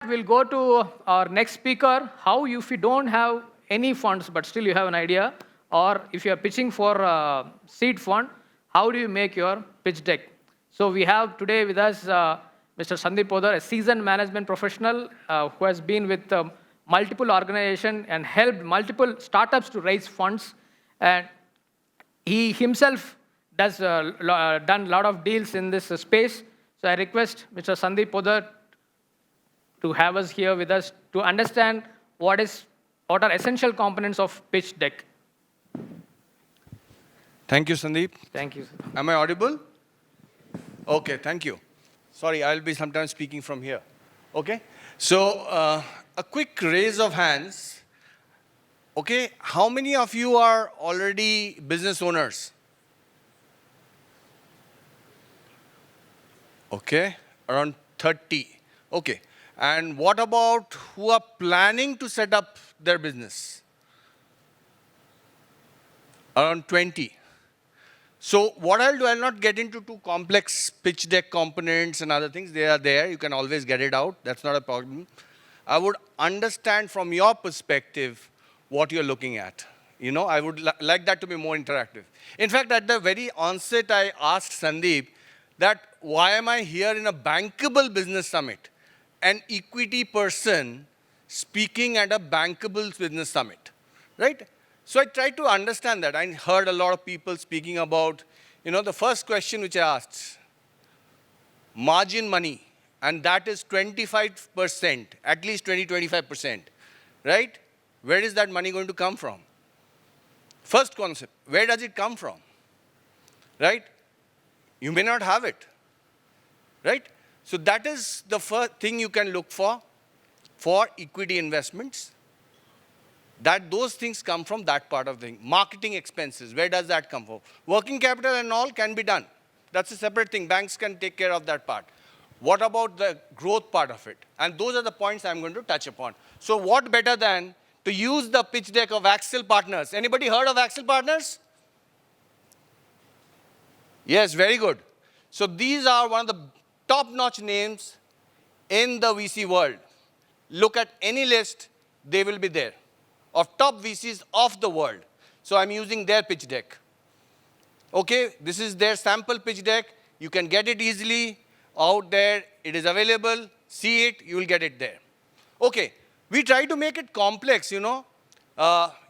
We'll go to our next speaker. How, if you don't have any funds, but still you have an idea, or if you are pitching for a seed fund, how do you make your pitch deck? So we have today with us Mr. Sandip Poddar, a seasoned management professional who has been with multiple organizations and helped multiple startups to raise funds. And he himself does done a lot of deals in this space. So I request Mr. Sandip Poddar to have us here with us to understand what are essential components of pitch deck. Thank you, Sandeep. Thank you. Am I audible? Okay, thank you. Sorry, I'll be sometimes speaking from here. Okay? So, a quick raise of hands. Okay, how many of you are already business owners? Okay, around 30. Okay. And what about who are planning to set up their business? Around 20. So what I'll do, I'll not get into too complex pitch deck components and other things. They are there. You can always get it out. That's not a problem. I would understand from your perspective what you're looking at. You know, I would like that to be more interactive. In fact, at the very onset, I asked Sandeep that why am I here in a Bankable Business Summit? An equity person speaking at a Bankable Business Summit, right? So I tried to understand that. I heard a lot of people speaking about, you know, the first question which I asked, margin money, and that is 25%, at least 20-25%, right? Where is that money going to come from? First concept, where does it come from, right? You may not have it, right? So that is the first thing you can look for equity investments. That those things come from that part of the thing. Marketing expenses, where does that come from? Working capital and all can be done. That's a separate thing. Banks can take care of that part. What about the growth part of it? And those are the points I'm going to touch upon. So what better than to use the pitch deck of Axel Partners? Anybody heard of Axel Partners? Yes, very good. So these are one of the top-notch names in the VC world. Look at any list, they will be there, of top VCs of the world. So I'm using their pitch deck. Okay, this is their sample pitch deck. You can get it easily out there. It is available. See it, you will get it there. Okay, we try to make it complex, you know.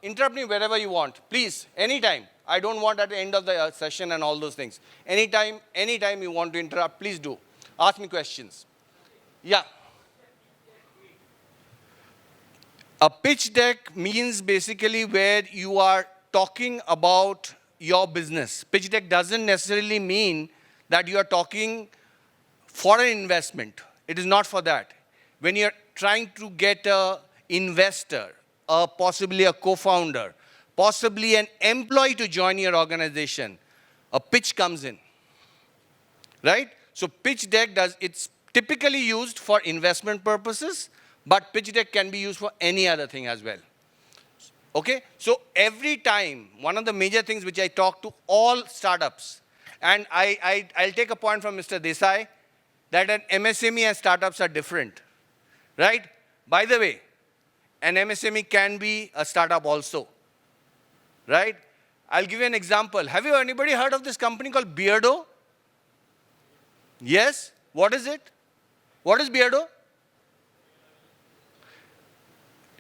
Interrupt me wherever you want. Please, anytime. I don't want at the end of the session and all those things. Anytime you want to interrupt, please do. Ask me questions. Yeah. A pitch deck means basically where you are talking about your business. Pitch deck doesn't necessarily mean that you are talking for an investment. It is not for that. When you're trying to get an investor, possibly a co-founder, possibly an employee to join your organization, a pitch comes in, right? So pitch deck it's typically used for investment purposes, but pitch deck can be used for any other thing as well. Okay? So every time, one of the major things which I talk to all startups, and I'll take a point from Mr. Desai, that an MSME and startups are different, right? By the way, an MSME can be a startup also, right? I'll give you an example. Have you anybody heard of this company called Beardo? Yes? What is it? What is Beardo?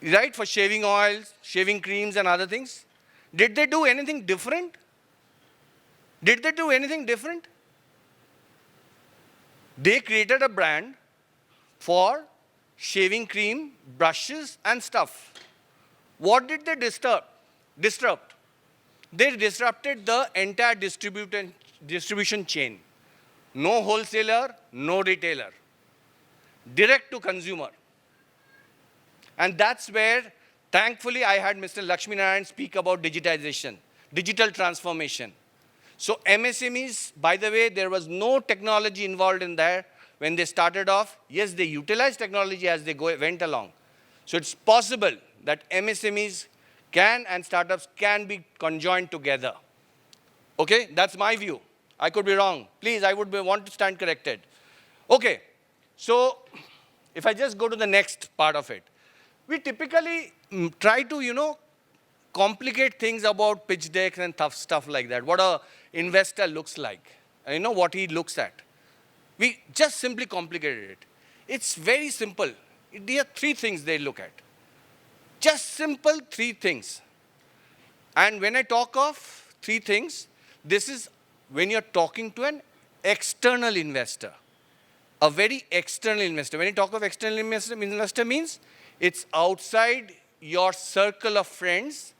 Right, for shaving oils, shaving creams and other things. Did they do anything different? Did they do anything different? They created a brand for shaving cream, brushes and stuff. What did they disrupt? They disrupted the entire distribution chain. No wholesaler, no retailer. Direct to consumer. And that's where, thankfully, I had Mr. Lakshmi Narayan speak about digitization, digital transformation. So MSMEs, by the way, there was no technology involved in there when they started off. Yes, they utilized technology as they went along. So it's possible that MSMEs can and startups can be conjoined together. Okay, that's my view. I could be wrong. Please, I would want to stand corrected. Okay, so if I just go to the next part of it, we typically try to, complicate things about pitch decks and tough stuff like that. What a investor looks like, what he looks at. We just simply complicated it. It's very simple. There are three things they look at. Just simple three things. And when I talk of three things, this is when you're talking to an external investor. A very external investor. When you talk of external investor means it's outside your circle of friends,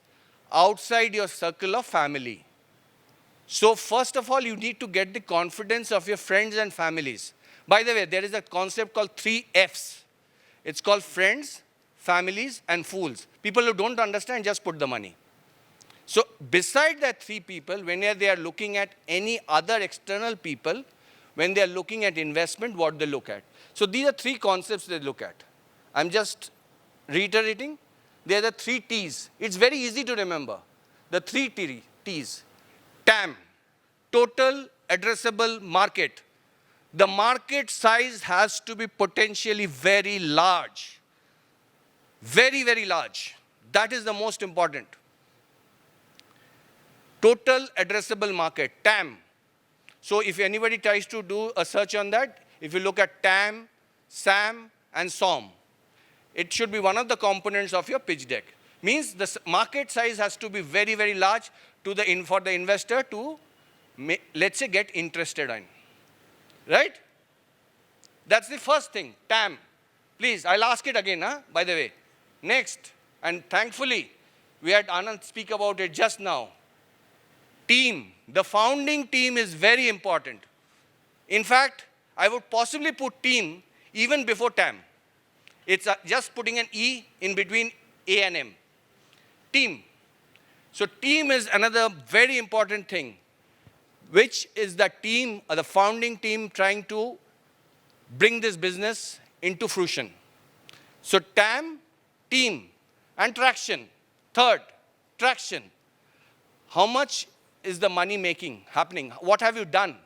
outside your circle of family. So first of all, you need to get the confidence of your friends and families. By the way, there is a concept called 3 Fs. It's called friends, families, and fools. People who don't understand, just put the money. So beside that three people, when they are looking at any other external people, when they are looking at investment, what they look at. So these are three concepts they look at. I'm just reiterating. They are the 3 T's. It's very easy to remember. The 3 T's. TAM, total addressable market. The market size has to be potentially very large. Very, very large. That is the most important. Total addressable market, TAM. So if anybody tries to do a search on that, if you look at TAM, SAM, and SOM, it should be one of the components of your pitch deck. Means the market size has to be very, very large for the investor to, let's say, get interested in. Right? That's the first thing, TAM. Please, I'll ask it again, by the way. Next, and thankfully, we had Anand speak about it just now. Team. The founding team is very important. In fact, I would possibly put team even before TAM. It's just putting an E in between A and M. Team. So team is another very important thing, which is the team, or the founding team, trying to bring this business into fruition. So TAM, team, and traction. Third, traction. How much is the money making happening? What have you done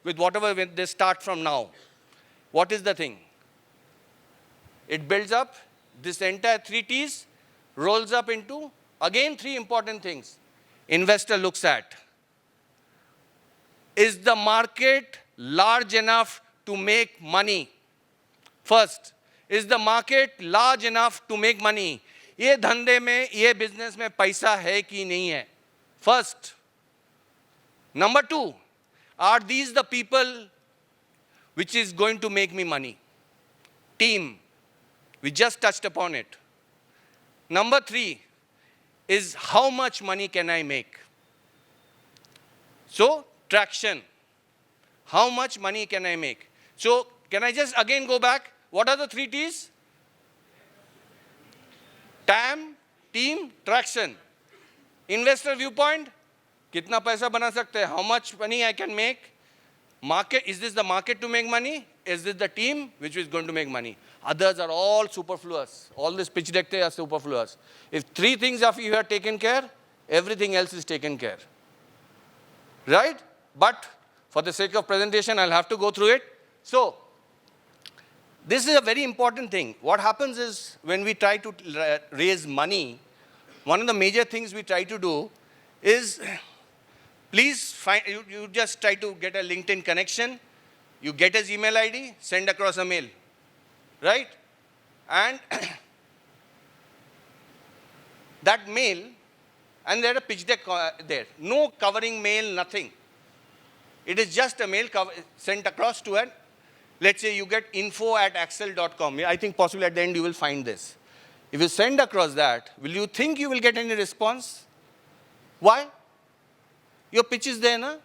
with whatever when they start from now? What is the thing? It builds up. This entire 3 T's rolls up into, again, 3 important things. Investor looks at. Is the market large enough to make money? First, is the market large enough to make money? ये धंधे में, ये business में पैसा है कि नहीं है? First. Number 2, are these the people which is going to make me money? Team. We just touched upon it. Number 3 is how much money can I make? So, traction. How much money can I make? So, can I just again go back? What are the 3 T's? TAM, team, traction. Investor viewpoint. कितना पैसा बना सकते हैं? How much money I can make? Market, is this the market to make money? Is this the team which is going to make money? Others are all superfluous. All this pitch deck are superfluous. If 3 things of you have taken care, everything else is taken care. Right? But for the sake of presentation, I'll have to go through it. So, this is a very important thing. What happens is when we try to raise money, one of the major things we try to do is, please find, you just try to get a LinkedIn connection, you get his email ID, send across a mail, right? And that mail, and there a pitch deck there. No covering mail, nothing. It is just a mail sent across to an, let's say you get info@axel.com. I think possibly at the end you will find this. If you send across that, will you think you will get any response? Why? Your pitch is there, na?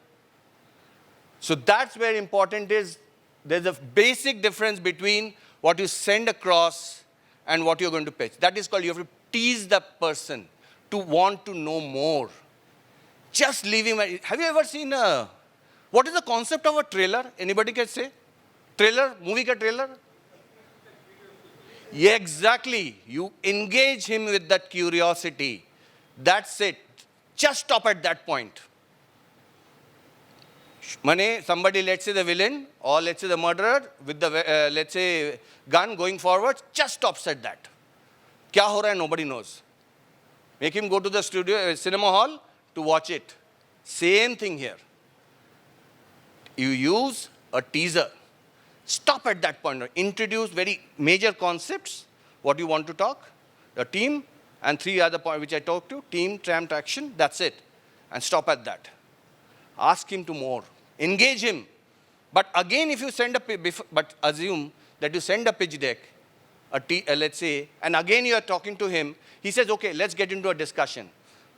So that's where important is. There's a basic difference between what you send across and what you're going to pitch. That is called, you have to tease the person to want to know more. Just leave him. Have you ever seen what is the concept of a trailer? Anybody can say? Trailer, movie ka trailer? Yeah, exactly. You engage him with that curiosity. That's it. Just stop at that point. Mane, somebody, let's say the villain or let's say the murderer with the, let's say, gun going forward, just stops at that. Kya ho raha hai, nobody knows. Make him go to the studio, cinema hall to watch it. Same thing here. You use a teaser. Stop at that point. Introduce very major concepts, what you want to talk, the team, and 3 other points which I talked to, team, tram, traction, that's it. And stop at that. Ask him to more. Engage him. But again, if you send but assume that you send a pitch deck, let's say, and again you are talking to him, he says, okay, let's get into a discussion.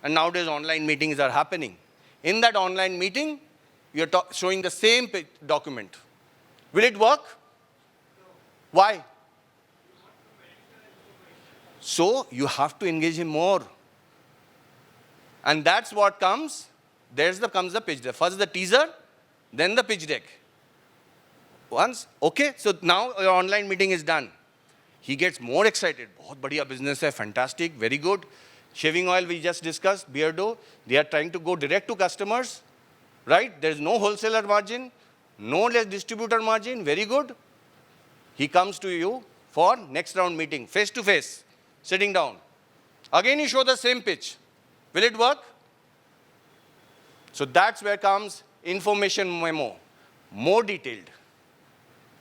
And nowadays online meetings are happening. In that online meeting, you're showing the same document. Will it work? Why? So you have to engage him more. And that's what comes. Comes the pitch deck. First the teaser, then the pitch deck. Once, okay, so now your online meeting is done. He gets more excited. Bahut badhiya business hai, fantastic, very good. Shaving oil we just discussed, Beardo. They are trying to go direct to customers, right? There is no wholesaler margin, no less distributor margin, very good. He comes to you for next round meeting, face to face, sitting down. Again you show the same pitch. Will it work? So that's where comes information memo, more detailed,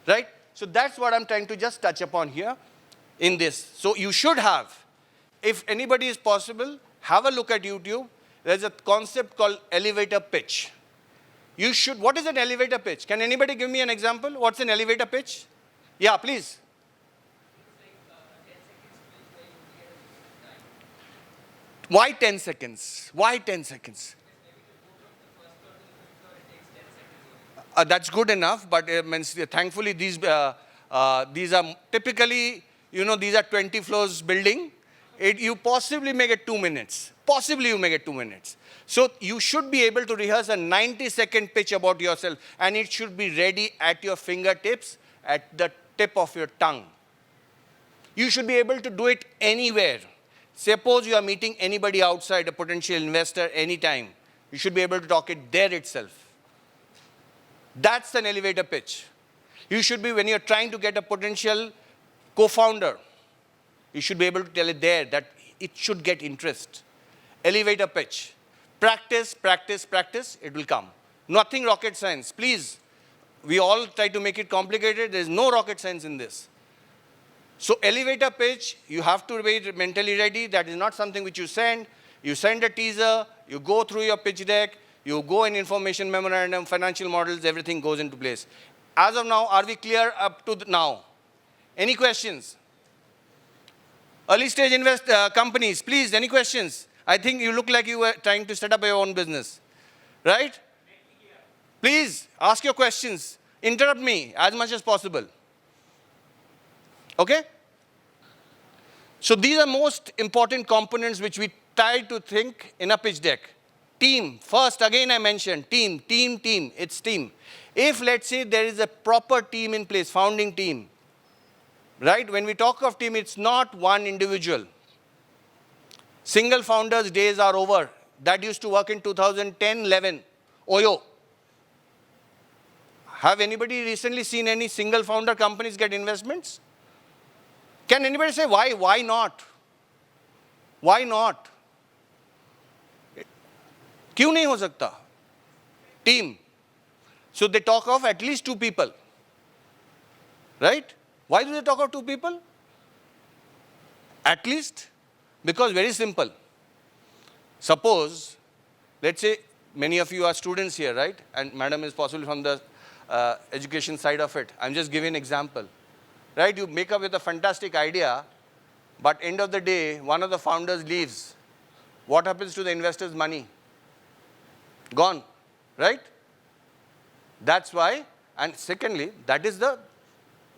right? So that's what I'm trying to just touch upon here in this. So you should have, if anybody is possible, have a look at YouTube. There's a concept called elevator pitch. You should, what is an elevator pitch? Can anybody give me an example? What's an elevator pitch? Yeah, please. Why 10 seconds? Why 10 seconds? That's good enough, but thankfully these are typically, these are 20 floors building. You possibly make it 2 minutes. Possibly you make it 2 minutes. So you should be able to rehearse a 90-second pitch about yourself, and it should be ready at your fingertips, at the tip of your tongue. You should be able to do it anywhere. Suppose you are meeting anybody outside, a potential investor, anytime. You should be able to talk it there itself. That's an elevator pitch. You should be, when you're trying to get a potential co-founder, you should be able to tell it there that it should get interest. Elevator pitch. Practice, practice, practice, it will come. Nothing rocket science. Please, we all try to make it complicated. There's no rocket science in this. So elevator pitch, you have to be mentally ready. That is not something which you send. You send a teaser, you go through your pitch deck, you go in information memorandum, financial models, everything goes into place. As of now, are we clear up to now? Any questions? Early stage companies, please, any questions? I think you look like you were trying to set up your own business, right? Please, ask your questions. Interrupt me as much as possible. Okay? So these are most important components which we try to think in a pitch deck. Team, first again I mentioned, team, it's team. If let's say there is a proper team in place, founding team, right? When we talk of team, it's not one individual. Single founders days are over. That used to work in 2010-11. Oyo. Have anybody recently seen any single founder companies get investments? Can anybody say why? Why not? Why not? क्यों नहीं हो सकता? Team. So they talk of at least 2 people. Right? Why do they talk of 2 people? At least because very simple. Suppose, let's say many of you are students here, right? And madam is possibly from the education side of it. I'm just giving an example. Right? You make up with a fantastic idea, but end of the day, one of the founders leaves. What happens to the investor's money? Gone, right? That's why, and secondly, that is the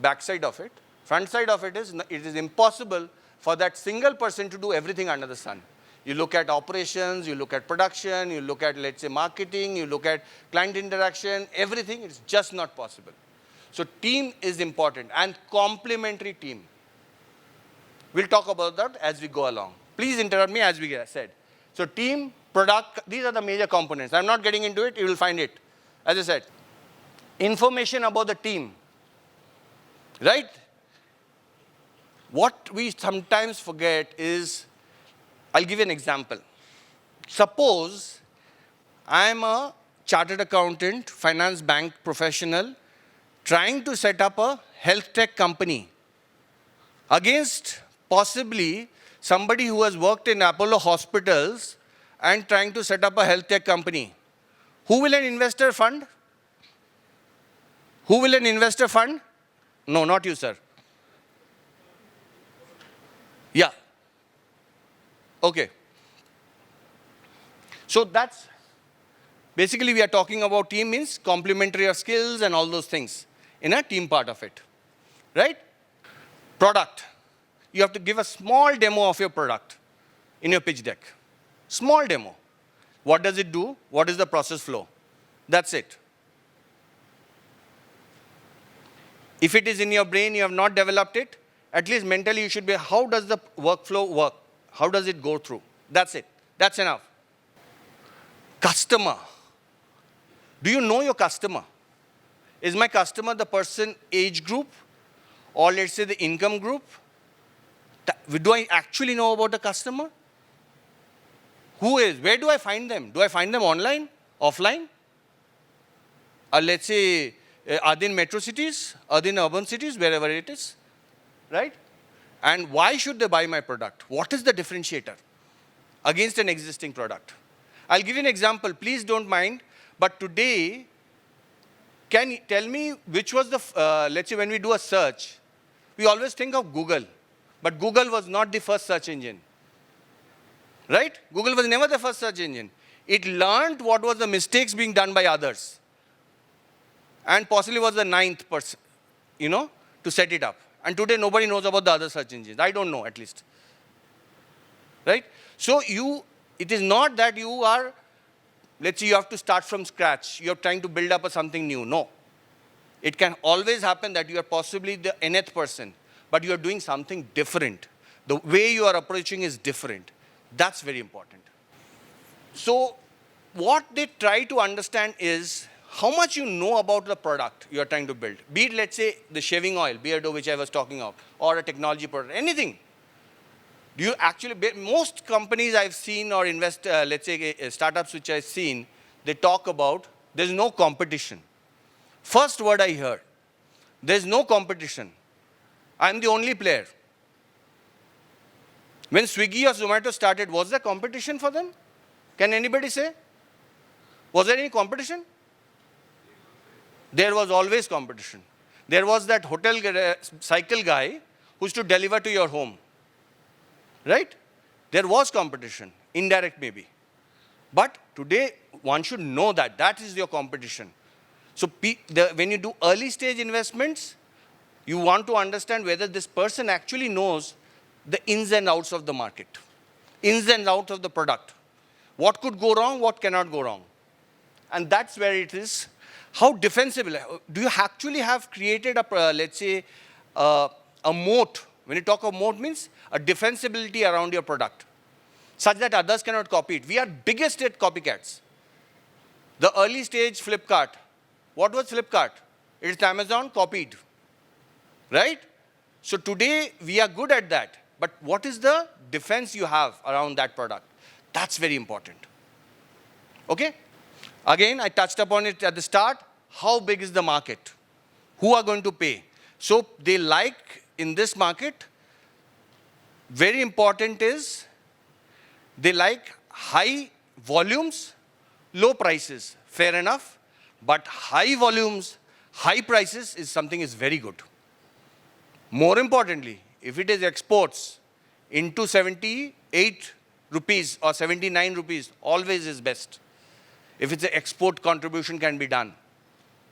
backside of it. Front side of it is impossible for that single person to do everything under the sun. You look at operations, you look at production, you look at, let's say, marketing, you look at client interaction, everything, it's just not possible. So team is important, and complementary team. We'll talk about that as we go along. Please interrupt me as we said. So team, product, these are the major components. I'm not getting into it, you will find it. as I said, information about the team, right? What we sometimes forget is, I'll give you an example. Suppose I'm a chartered accountant, finance bank professional, trying to set up a health tech company against possibly somebody who has worked in Apollo hospitals and trying to set up a health tech company. Who will an investor fund? Who will an investor fund? No, not you, sir. Yeah. Okay. So that's basically we are talking about team means complementary of skills and all those things in a team part of it. Right? Product. You have to give a small demo of your product in your pitch deck. Small demo. What does it do? What is the process flow? That's it. If it is in your brain, you have not developed it, at least mentally you should be, how does the workflow work? How does it go through? That's it. That's enough. Customer. Do you know your customer? Is my customer the person age group? Or let's say the income group? Do I actually know about the customer? Who is? Where do I find them? Do I find them online? Offline? Or let's say, are they in metro cities? Are they in urban cities? Wherever it is. Right? And why should they buy my product? What is the differentiator against an existing product? I'll give you an example. Please don't mind. But today, can you tell me which was the, let's say when we do a search, we always think of Google. But Google was not the first search engine. Right? Google was never the first search engine. It learned what was the mistakes being done by others. And possibly was the ninth person, to set it up. And today nobody knows about the other search engines. I don't know, at least. Right? So it is not that you are, let's say you have to start from scratch. You're trying to build up something new. No. It can always happen that you are possibly the nth person, but you are doing something different. The way you are approaching is different. That's very important. So what they try to understand is how much you know about the product you are trying to build. Be it, let's say, the shaving oil, Beardo, which I was talking of, or a technology product, anything. Do you actually, most companies I've seen or let's say startups which I've seen, they talk about there's no competition. First word I heard, there's no competition. I'm the only player. When Swiggy or Zomato started, was there competition for them? Can anybody say? Was there any competition? There was always competition. There was that hotel cycle guy who used to deliver to your home. Right? There was competition, indirect maybe. But today, one should know that. That is your competition. So when you do early stage investments, you want to understand whether this person actually knows the ins and outs of the market, ins and outs of the product. What could go wrong, what cannot go wrong. And that's where it is. How defensible? Do you actually have created let's say, a moat? When you talk of moat means a defensibility around your product, such that others cannot copy it. We are biggest at copycats. The early stage Flipkart. What was Flipkart? It's Amazon copied. Right? So today, we are good at that. But what is the defense you have around that product? That's very important. Okay? Again, I touched upon it at the start. How big is the market? Who are going to pay? So they like, in this market, very important is, they like high volumes, low prices. Fair enough. But high volumes, high prices is something is very good. More importantly, if it is exports into 78 rupees or 79 rupees, always is best. If it's an export contribution can be done.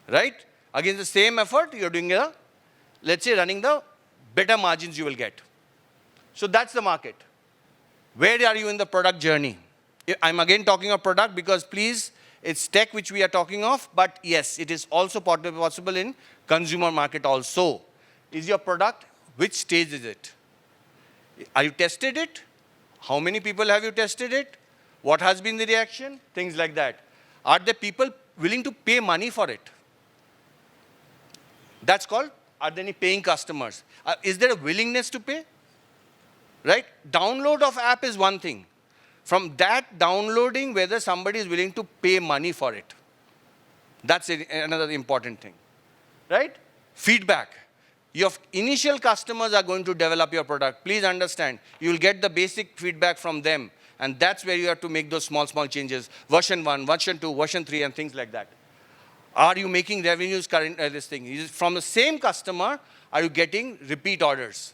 Right? Against the same effort, you're doing let's say running the better margins you will get. So that's the market. Where are you in the product journey? I'm again talking of product because please, it's tech which we are talking of, but yes, it is also possible in consumer market also. Is your product, which stage is it? Are you tested it? How many people have you tested it? What has been the reaction? Things like that. Are there people willing to pay money for it? That's called, are there any paying customers? Is there a willingness to pay? Right? Download of app is one thing. From that downloading, whether somebody is willing to pay money for it. That's another important thing. Right? Feedback. Your initial customers are going to develop your product. Please understand, you will get the basic feedback from them. And that's where you have to make those small changes. Version 1, version 2, version 3, and things like that. Are you making revenues this thing? From the same customer, are you getting repeat orders?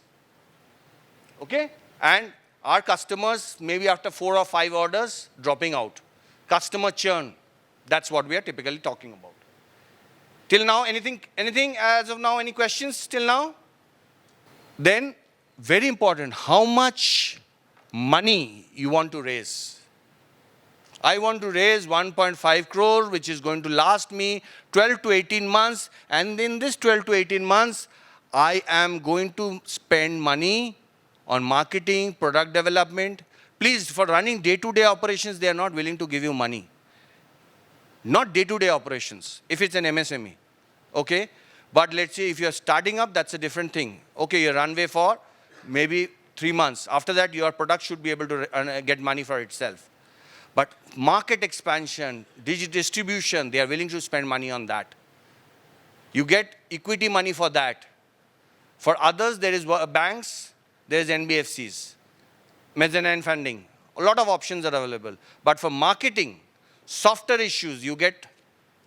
Okay? And our customers, maybe after 4 or 5 orders, dropping out. Customer churn. That's what we are typically talking about. Till now, anything as of now, any questions till now? Then, very important, how much money you want to raise. I want to raise 1.5 crore, which is going to last me 12 to 18 months. And in this 12 to 18 months, I am going to spend money on marketing, product development. Please, for running day-to-day operations, they are not willing to give you money. Not day-to-day operations, if it's an MSME. Okay? But let's say if you're starting up, that's a different thing. Okay, your runway for maybe 3 months. After that, your product should be able to get money for itself. But market expansion, distribution, they are willing to spend money on that. You get equity money for that. For others, there is banks, there is NBFCs, mezzanine funding. A lot of options are available. But for marketing, softer issues, you get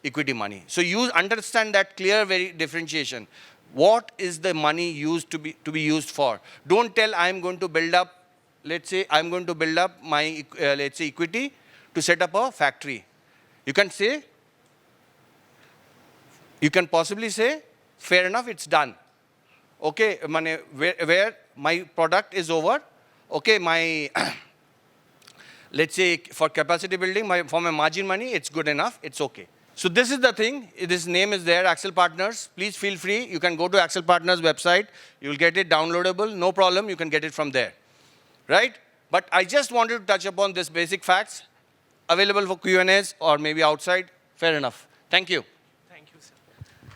equity money. So you understand that clear differentiation. What is the money used to be used for? Don't tell I am going to build up, let's say I'm going to build up my let's say equity to set up a factory. You can say, you can possibly say, fair enough, it's done. Okay, where my product is over. Okay, my let's say for capacity building, for my margin money, it's good enough, it's okay. So this is the thing, this name is there, Axel Partners. Please feel free, you can go to Axel Partners website, you'll get it downloadable, no problem, you can get it from there. Right? But I just wanted to touch upon this basic facts, available for Q&As or maybe outside, fair enough. Thank you.